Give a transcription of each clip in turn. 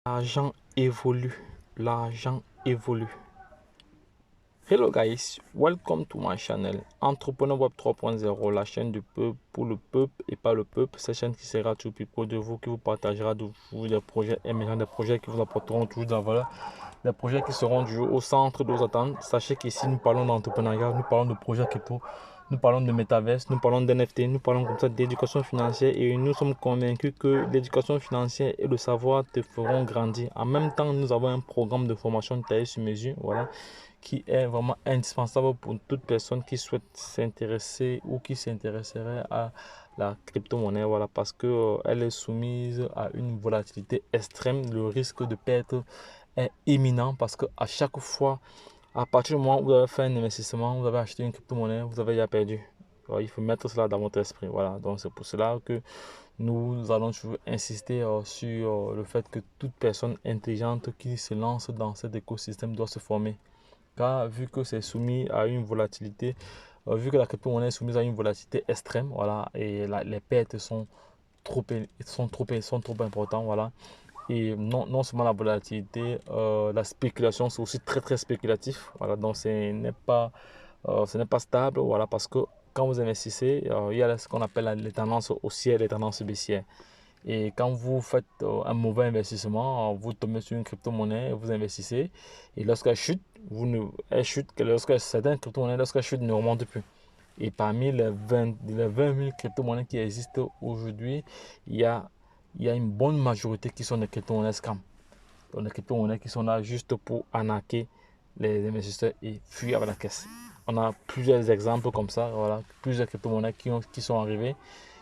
L'argent évolue. L'argent évolue. Hello guys, welcome to my channel Entrepreneur Web 3.0, la chaîne du peuple pour le peuple et pas le peuple. Cette chaîne qui sera toujours plus proche de vous, qui vous partagera de vous des projets émergents, des projets qui vous apporteront toujours de la valeur, des projets qui seront du au centre de vos attentes. Sachez qu'ici nous parlons d'entrepreneuriat, nous parlons de projets crypto, nous parlons de métaverse, nous parlons d'NFT, nous parlons comme ça d'éducation financière et nous sommes convaincus que l'éducation financière et le savoir te feront grandir. En même temps, nous avons un programme de formation taillé sur mesure, voilà, qui est vraiment indispensable pour toute personne qui souhaite s'intéresser ou qui s'intéresserait à la crypto-monnaie, voilà, parce que elle est soumise à une volatilité extrême. Le risque de perte est imminent parce que à chaque fois, à partir du moment où vous avez fait un investissement, vous avez acheté une crypto-monnaie, vous avez déjà perdu. Alors, il faut mettre cela dans votre esprit. Voilà, donc c'est pour cela que nous allons toujours insister sur le fait que toute personne intelligente qui se lance dans cet écosystème doit se former. Car vu que c'est soumis à une volatilité, vu que la crypto-monnaie est soumise à une volatilité extrême, voilà, et les pertes sont trop importantes, voilà. Et non seulement la volatilité, la spéculation, c'est aussi très spéculatif. Voilà, donc ce n'est pas stable. Voilà, parce que quand vous investissez, il y a ce qu'on appelle les tendances haussières et les tendances baissières. Et quand vous faites un mauvais investissement, vous tombez sur une crypto-monnaie, vous investissez. Et lorsqu'elle chute, lorsque certaines crypto-monnaies, lorsqu'elle chute, ne remontent plus. Et parmi les 20 000 crypto-monnaies qui existent aujourd'hui, il y a une bonne majorité qui sont des crypto-monnaies scam. Donc des crypto-monnaies qui sont là juste pour arnaquer les investisseurs et fuir avec la caisse. On a plusieurs exemples comme ça, voilà, plusieurs crypto-monnaies qui sont arrivées.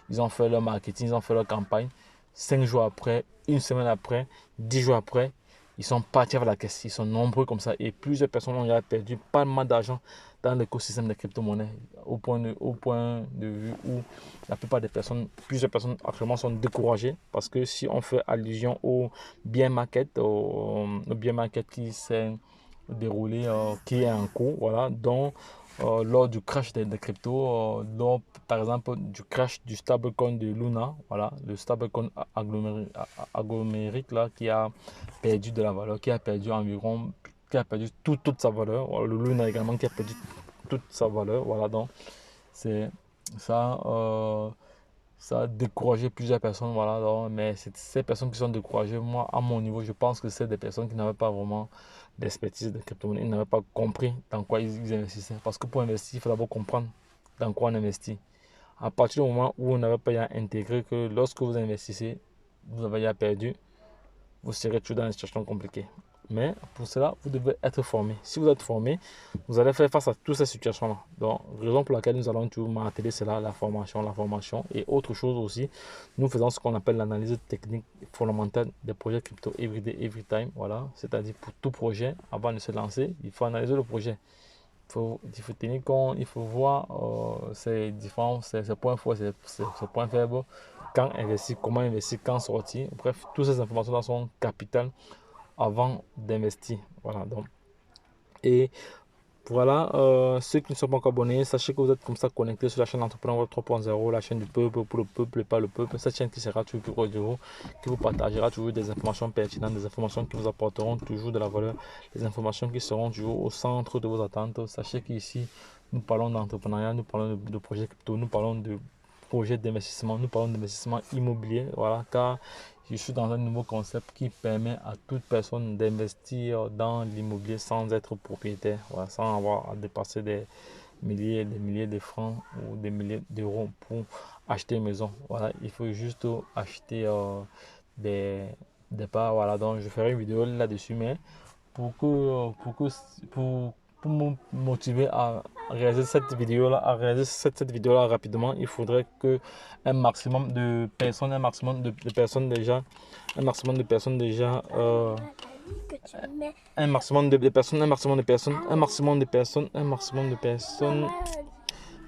Ils ont fait leur marketing, ils ont fait leur campagne. 5 jours après, une semaine après, 10 jours après, ils sont partis avec la caisse. Ils sont nombreux comme ça et plusieurs personnes ont perdu pas mal d'argent dans l'écosystème des crypto-monnaies au point de vue où la plupart des personnes, plusieurs personnes actuellement sont découragées parce que si on fait allusion au bear market, qui s'est déroulé, qui est en cours, voilà, donc lors du crash des cryptos, lors par exemple du crash du stablecoin de Luna, voilà, le stablecoin agglomérique là, qui a perdu de la valeur, qui a perdu toute sa valeur. Voilà, le Luna également qui a perdu toute sa valeur. Voilà, donc c'est ça. Ça a découragé plusieurs personnes, voilà, donc, mais ces personnes qui sont découragées, moi, à mon niveau, je pense que c'est des personnes qui n'avaient pas vraiment d'expertise de crypto-monnaie, ils n'avaient pas compris dans quoi ils investissaient. Parce que pour investir, il faut d'abord comprendre dans quoi on investit. À partir du moment où on n'avait pas intégré que lorsque vous investissez, vous avez déjà perdu, vous serez toujours dans une situation compliquée. Mais pour cela, vous devez être formé. Si vous êtes formé, vous allez faire face à toutes ces situations-là. Donc, raison pour laquelle nous allons toujours marteler, c'est là la formation et autre chose aussi. Nous faisons ce qu'on appelle l'analyse technique fondamentale des projets crypto everyday, every time. Voilà, c'est-à-dire pour tout projet, avant de se lancer, il faut analyser le projet. Il faut tenir compte, il faut voir ses différents, ses points forts, ses points faibles, quand investir, comment investir, quand sortir. Bref, toutes ces informations-là sont capitales avant d'investir. Voilà, donc. Et voilà, ceux qui ne sont pas encore abonnés, sachez que vous êtes comme ça connectés sur la chaîne Entrepreneur Web 3.0, la chaîne du peuple pour le peuple et pas le peuple. Cette chaîne qui sera toujours plus proche de vous, qui vous partagera toujours des informations pertinentes, des informations qui vous apporteront toujours de la valeur, des informations qui seront toujours au centre de vos attentes. Sachez qu'ici, nous parlons d'entrepreneuriat, nous parlons de projets crypto, nous parlons de projets d'investissement, nous parlons d'investissement immobilier, voilà, car je suis dans un nouveau concept qui permet à toute personne d'investir dans l'immobilier sans être propriétaire, voilà, sans avoir à dépasser des milliers de francs ou des milliers d'euros pour acheter une maison. Voilà, il faut juste acheter des parts. Voilà, donc je ferai une vidéo là-dessus, mais pour me motiver à réaliser cette vidéo-là, rapidement, il faudrait que un maximum de personnes, un maximum de personnes déjà, un maximum de personnes déjà, un maximum de personnes, un maximum de personnes, un maximum de personnes, un maximum de personnes.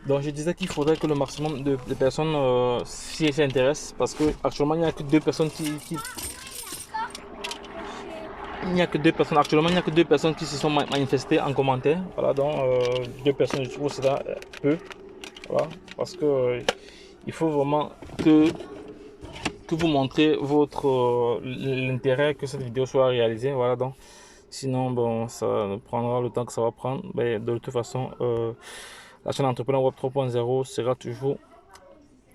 Donc je disais qu'il faudrait que le maximum de personnes s'y intéressent parce que actuellement il n'y a que deux personnes actuellement, il n'y a que deux personnes qui se sont manifestées en commentaire. Voilà, donc deux personnes, je trouve cela peu. Voilà, parce que il faut vraiment que que vous montrer votre l'intérêt que cette vidéo soit réalisée. Voilà, donc sinon bon, ça prendra le temps que ça va prendre, mais de toute façon la chaîne Entrepreneur Web 3.0 sera toujours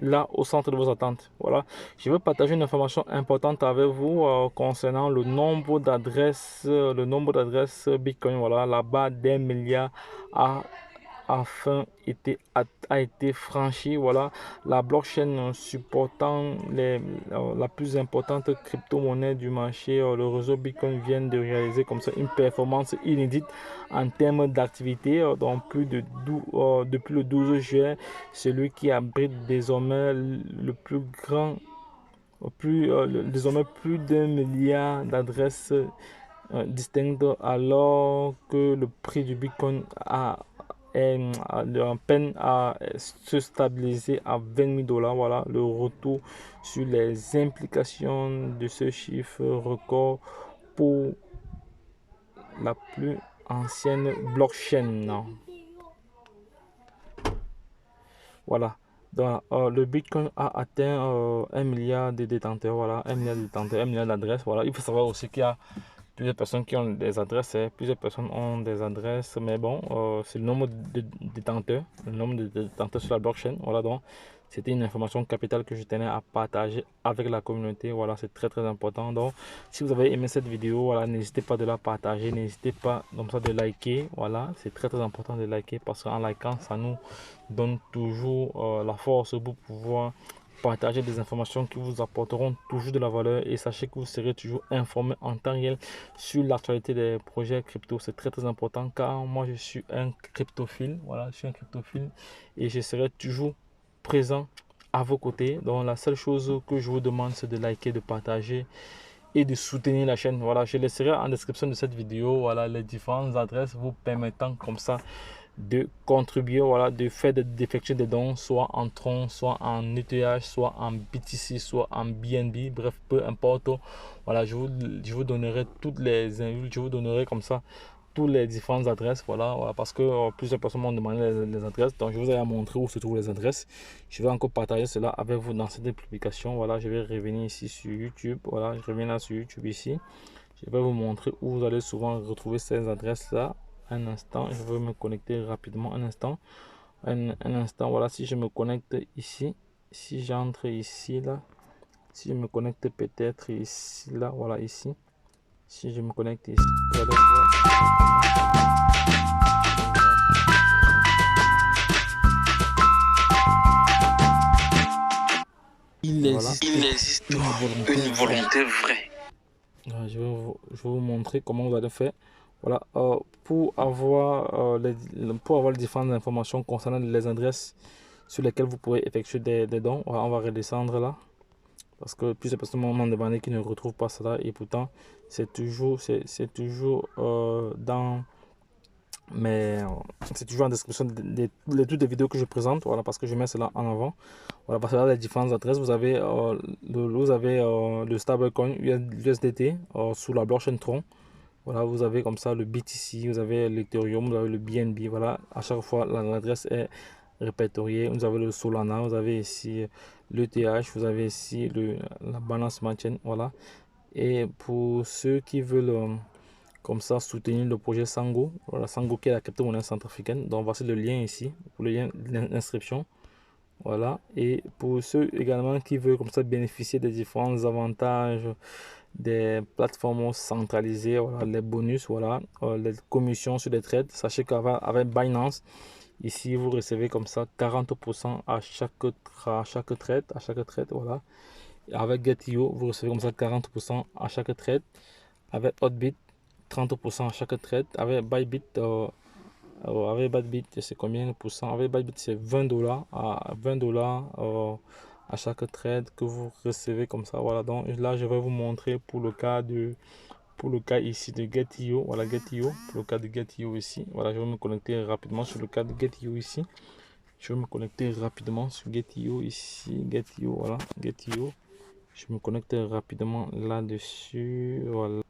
là au centre de vos attentes. Voilà, je veux partager une information importante avec vous concernant le nombre d'adresses Bitcoin. Voilà, la barre d'1 milliard a été franchi. Voilà, la blockchain supportant la plus importante crypto-monnaie du marché, le réseau Bitcoin vient de réaliser comme ça une performance inédite en termes d'activité. Depuis le 12 juillet, celui qui abrite désormais le plus grand, désormais plus d'1 milliard d'adresses distinctes, alors que le prix du Bitcoin est en peine à se stabiliser à 20 000 dollars. Voilà le retour sur les implications de ce chiffre record pour la plus ancienne blockchain. Voilà. Donc, le Bitcoin a atteint 1 milliard de détenteurs. Voilà, 1 milliard de détenteurs, 1 milliard d'adresses. Voilà. Il faut savoir aussi qu'il y a plusieurs personnes qui ont des adresses, plusieurs personnes ont des adresses, mais bon, c'est le nombre de détenteurs, sur la blockchain. Voilà, donc c'était une information capitale que je tenais à partager avec la communauté. Voilà, c'est très très important. Donc, si vous avez aimé cette vidéo, voilà, n'hésitez pas de la partager, n'hésitez pas comme ça de liker. Voilà, c'est très très important de liker parce qu'en likant, ça nous donne toujours la force pour pouvoir partager des informations qui vous apporteront toujours de la valeur, et sachez que vous serez toujours informé en temps réel sur l'actualité des projets crypto. C'est très très important car moi je suis un cryptophile. Voilà, je suis un cryptophile et je serai toujours présent à vos côtés. Donc la seule chose que je vous demande, c'est de liker, de partager et de soutenir la chaîne. Voilà, je laisserai en description de cette vidéo, voilà, les différentes adresses vous permettant comme ça de contribuer, voilà, d'effectuer des dons, soit en Tron, soit en ETH, soit en BTC, soit en BNB, bref, peu importe. Voilà, je vous donnerai je vous donnerai comme ça toutes les différentes adresses. Voilà, parce que plusieurs personnes m'ont demandé les adresses, donc je vous ai montré où se trouvent les adresses. Je vais encore partager cela avec vous dans cette publication. Voilà, je vais revenir ici sur YouTube. Voilà, je reviens là sur YouTube ici. Je vais vous montrer où vous allez souvent retrouver ces adresses là. Un instant, je vais me connecter rapidement. Un instant, voilà, si je me connecte ici, si j'entre ici, là, si je me connecte peut-être ici, là, voilà, ici, si je me connecte ici, vous allez voir. Il existe une volonté vraie. Je vais vous montrer comment vous allez faire. Voilà, pour avoir les différentes informations concernant les adresses sur lesquelles vous pourrez effectuer des dons. Voilà, on va redescendre là parce que plusieurs personnes m'ont demandé qui ne retrouvent pas cela, et pourtant c'est toujours dans c'est toujours en description de toutes les vidéos que je présente. Voilà, parce que je mets cela en avant. Voilà, parce que là les différentes adresses, vous avez le stablecoin USDT sous la blockchain Tron. Voilà, vous avez comme ça le BTC, vous avez l'Ethereum, vous avez le BNB. Voilà, à chaque fois l'adresse est répertoriée. Vous avez le Solana, vous avez ici l'ETH, vous avez ici la Binance Smart Chain. Voilà, et pour ceux qui veulent comme ça soutenir le projet Sango, voilà, Sango qui est la crypto-monnaie centrafricaine, donc voici le lien ici pour le lien d'inscription. Voilà, et pour ceux également qui veulent comme ça bénéficier des différents avantages des plateformes centralisées, voilà, les bonus, voilà, les commissions sur les trades. Sachez qu'avec Binance, ici vous recevez comme ça 40% à chaque trade, voilà. Et avec Get.io, vous recevez comme ça 40% à chaque trade. Avec Hotbit, 30% à chaque trade. Avec Bybit, c'est combien de pourcents? Avec Bybit, c'est 20 dollars à chaque trade que vous recevez comme ça. Voilà, donc là je vais vous montrer pour le cas ici de Get.io. Voilà, Get.io, pour le cas de Get.io ici. Voilà, je vais me connecter rapidement sur le cas de Get.io ici. Je vais me connecter rapidement sur Get.io ici. Get.io, voilà, Get.io. Je me connecte rapidement là-dessus. Voilà.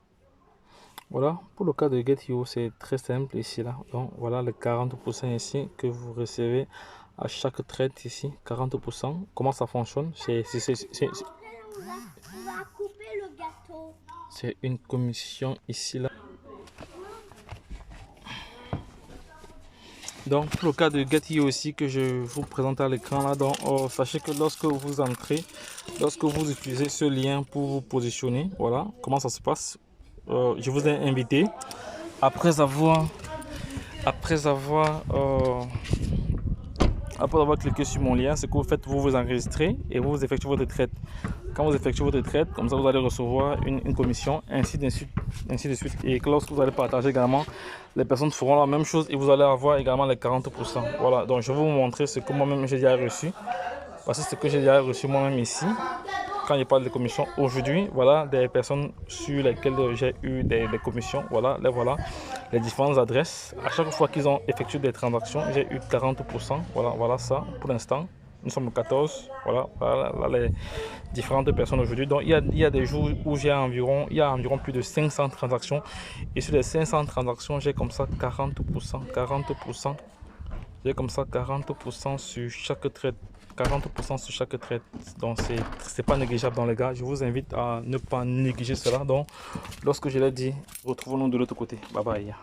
Voilà, pour le cas de Get.io, c'est très simple ici là. Donc voilà les 40% ici que vous recevez à chaque trade ici, 40%. Comment ça fonctionne? On va couper le gâteau. C'est une commission ici, là. Donc, pour le cas de Getty aussi que je vous présente à l'écran là, donc sachez que lorsque vous entrez, lorsque vous utilisez ce lien pour vous positionner, voilà comment ça se passe. Je vous ai invité après avoir cliqué sur mon lien. Ce que vous faites, vous vous enregistrez et vous effectuez votre traite. Quand vous effectuez votre traite, comme ça vous allez recevoir une commission, ainsi de suite. Et que lorsque vous allez partager également, les personnes feront la même chose et vous allez avoir également les 40%. Voilà, donc je vais vous montrer ce que moi-même j'ai déjà reçu. Parce que ce que j'ai déjà reçu moi-même ici, quand je parle de commissions aujourd'hui, voilà des personnes sur lesquelles j'ai eu des commissions. Voilà, les différentes adresses. À chaque fois qu'ils ont effectué des transactions, j'ai eu 40%. Voilà ça pour l'instant. Nous sommes le 14. Voilà les différentes personnes aujourd'hui. Donc il y a des jours où il y a environ plus de 500 transactions. Et sur les 500 transactions, j'ai comme ça 40%. J'ai comme ça 40% sur chaque trade. 40% sur chaque trade. Donc c'est pas négligeable dans les gars. Je vous invite à ne pas négliger cela. Donc lorsque je l'ai dit, retrouvons-nous de l'autre côté. Bye bye.